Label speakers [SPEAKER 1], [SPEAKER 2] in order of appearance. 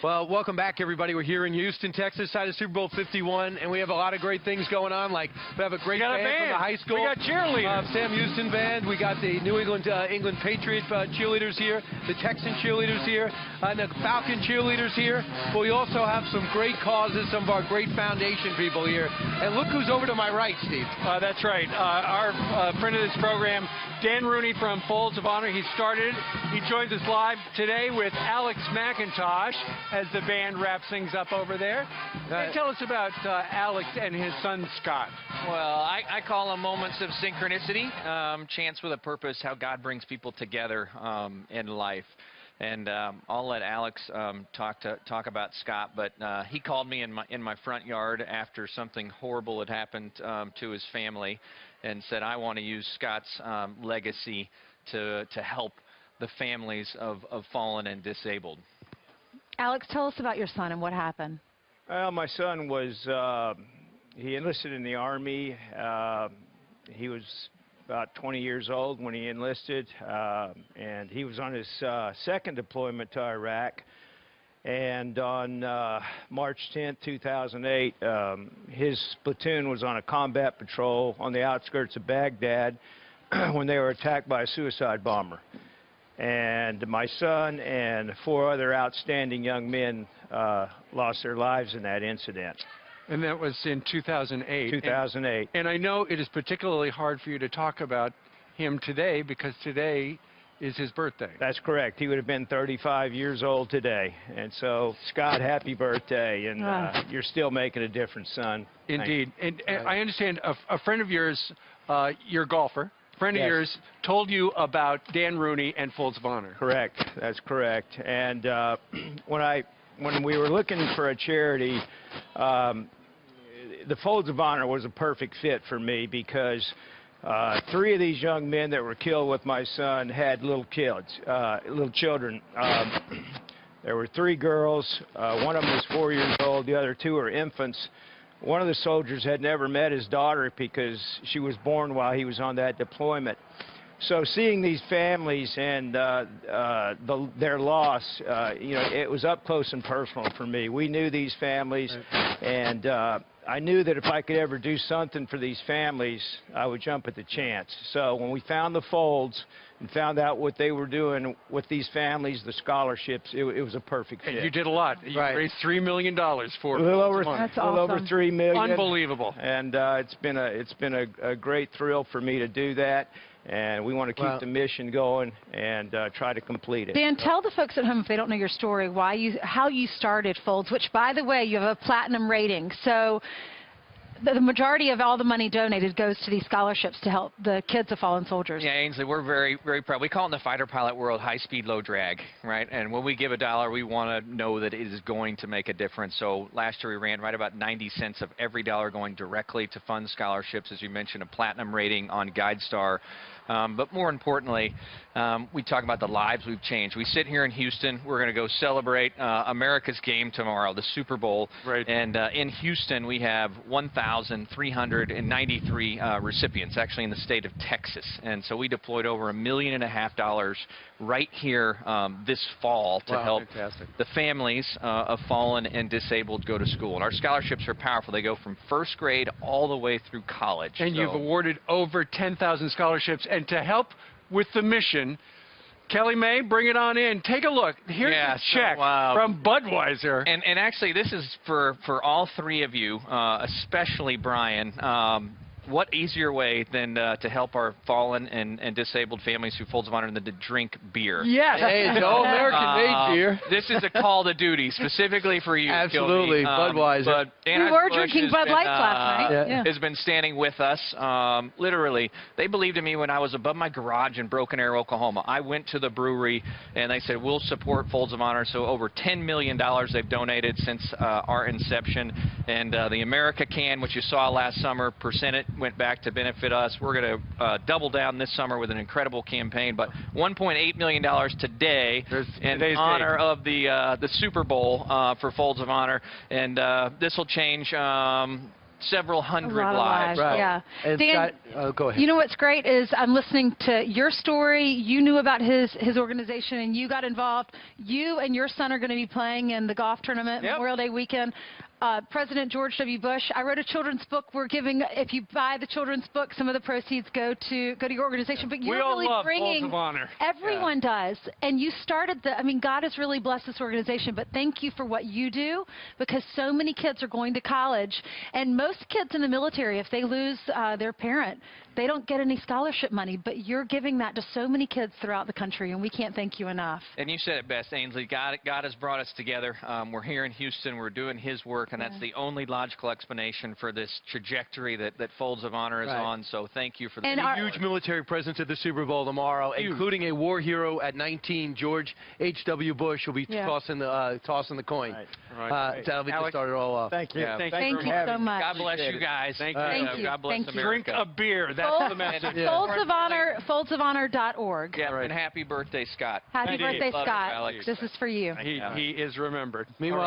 [SPEAKER 1] Well, welcome back, everybody. We're here in Houston, Texas, side of Super Bowl 51, and we have a lot of great things going on. Like, we have a great band from the high school.
[SPEAKER 2] We got cheerleaders.
[SPEAKER 1] Sam Houston band. We got the New England Patriot cheerleaders here, the Texan cheerleaders here, and the Falcon cheerleaders here. But we also have some great causes, some of our great foundation people here. And look who's over to my right, Steve.
[SPEAKER 2] That's right. Our friend of this program, Dan Rooney from Folds of Honor. He started it. He joins us live today with Alex McIntosh as the band wraps things up over there. Tell us about Alex and his son, Scott.
[SPEAKER 3] Well, I call them moments of synchronicity, chance with a purpose, how God brings people together in life. And I'll let Alex talk about Scott, but he called me in my front yard after something horrible had happened to his family and said, I want to use Scott's legacy to help the families of fallen and disabled.
[SPEAKER 4] Alex, tell us about your son and what happened.
[SPEAKER 5] Well, my son was, he enlisted in the Army. He was about 20 years old when he enlisted, and he was on his second deployment to Iraq. And on March 10, 2008, his platoon was on a combat patrol on the outskirts of Baghdad when they were attacked by a suicide bomber. And my son and 4 other outstanding young men lost their lives in that incident.
[SPEAKER 2] And that was in 2008.
[SPEAKER 5] 2008.
[SPEAKER 2] And I know it is particularly hard for you to talk about him today because today is his birthday.
[SPEAKER 5] That's correct. He would have been 35 years old today. And so, Scott, happy birthday. And you're still making a difference, son.
[SPEAKER 2] Indeed. And I understand a friend of yours, your golfer, friend of yours told you about Dan Rooney and Folds of Honor.
[SPEAKER 5] Correct. That's correct. And when we were looking for a charity, the Folds of Honor was a perfect fit for me because 3 of these young men that were killed with my son had little kids, little children. There were 3 girls. One of them was 4 years old. The other 2 were infants. One of the soldiers had never met his daughter because she was born while he was on that deployment. So seeing these families and their loss, you know, it was up close and personal for me. We knew these families, and I knew that if I could ever do something for these families, I would jump at the chance. So when we found the Folds and found out what they were doing with these families, the scholarships, it was a perfect fit.
[SPEAKER 2] And you did a lot. You raised $3 million for
[SPEAKER 5] a little over,
[SPEAKER 4] That's
[SPEAKER 5] a little over
[SPEAKER 4] awesome.
[SPEAKER 5] $3 million.
[SPEAKER 2] Unbelievable.
[SPEAKER 5] And it's been a great thrill for me to do that. And we want to keep the mission going and try to complete it.
[SPEAKER 4] Dan, tell the folks at home, if they don't know your story, how you started Folds, which, by the way, you have a platinum rating. So the majority of all the money donated goes to these scholarships to help the kids of fallen soldiers.
[SPEAKER 3] Yeah, Ainsley, we're very, very proud. We call it in the fighter pilot world high speed, low drag, right? And when we give $1, we want to know that it is going to make a difference. So last year we ran right about 90 cents of every dollar going directly to fund scholarships. As you mentioned, a platinum rating on GuideStar. But more importantly, we talk about the lives we've changed. We sit here in Houston. We're going to go celebrate America's game tomorrow, the Super Bowl.
[SPEAKER 2] Right.
[SPEAKER 3] And in Houston, we have 1,393 recipients, actually in the state of Texas. And so we deployed over $1.5 million right here this fall to help the families of fallen and disabled go to school. And our scholarships are powerful. They go from first grade all the way through college.
[SPEAKER 2] And you've awarded over 10,000 scholarships. And to help with the mission, Kelly May, bring it on in. Take a look. Here's a check from Budweiser.
[SPEAKER 3] And actually, this is for all 3 of you, especially Brian. What easier way than to help our fallen and disabled families through Folds of Honor than to drink beer?
[SPEAKER 2] Yes.
[SPEAKER 1] Hey, it's all American-made beer.
[SPEAKER 3] This is a call to duty specifically for you.
[SPEAKER 1] Absolutely, Budweiser.
[SPEAKER 3] But
[SPEAKER 4] We were drinking Bud Lights last night.
[SPEAKER 3] Has been standing with us. Literally, they believed in me when I was above my garage in Broken Arrow, Oklahoma. I went to the brewery, and they said, we'll support Folds of Honor. So over $10 million they've donated since our inception. And the America can, which you saw last summer, percentage went back to benefit us. We're going to double down this summer with an incredible campaign. But $1.8 million today in honor of the Super Bowl for Folds of Honor. And this will change several hundred
[SPEAKER 4] A lot of
[SPEAKER 3] lives.
[SPEAKER 1] Right.
[SPEAKER 4] Yeah.
[SPEAKER 1] And
[SPEAKER 4] Dan,
[SPEAKER 1] Scott, go ahead.
[SPEAKER 4] you know what's great is I'm listening to your story. You knew about his organization and you got involved. You and your son are going to be playing in the golf tournament Memorial Day weekend. President George W. Bush, I wrote a children's book. We're giving, if you buy the children's book, some of the proceeds go to your organization. But you're
[SPEAKER 2] We all
[SPEAKER 4] really
[SPEAKER 2] love
[SPEAKER 4] bringing,
[SPEAKER 2] Folds of Honor.
[SPEAKER 4] everyone does. And you started I mean, God has really blessed this organization, but thank you for what you do, because so many kids are going to college. And most kids in the military, if they lose their parent, they don't get any scholarship money, but you're giving that to so many kids throughout the country, and we can't thank you enough.
[SPEAKER 3] And you said it best, Ainsley. God has brought us together. We're here in Houston. We're doing His work, and that's the only logical explanation for this trajectory that Folds of Honor is on. So thank you for that.
[SPEAKER 4] And
[SPEAKER 1] a huge military presence at the Super Bowl tomorrow, including a war hero at 19, George H.W. Bush, will be tossing the coin. That'll be to start it all off.
[SPEAKER 5] Thank you.
[SPEAKER 2] Yeah.
[SPEAKER 4] Thank you so much.
[SPEAKER 3] God bless you guys.
[SPEAKER 2] Thank you.
[SPEAKER 4] Thank you.
[SPEAKER 3] God bless
[SPEAKER 4] Thank you.
[SPEAKER 3] America.
[SPEAKER 2] Drink a beer. That's the message.
[SPEAKER 4] Folds of Honor, foldsofhonor.org.
[SPEAKER 3] Yeah, and happy birthday, Scott.
[SPEAKER 4] Happy
[SPEAKER 2] Thank you.
[SPEAKER 4] birthday,
[SPEAKER 3] Love you,
[SPEAKER 4] Scott.
[SPEAKER 3] Alex.
[SPEAKER 4] This is for you.
[SPEAKER 2] He is remembered.
[SPEAKER 1] Meanwhile,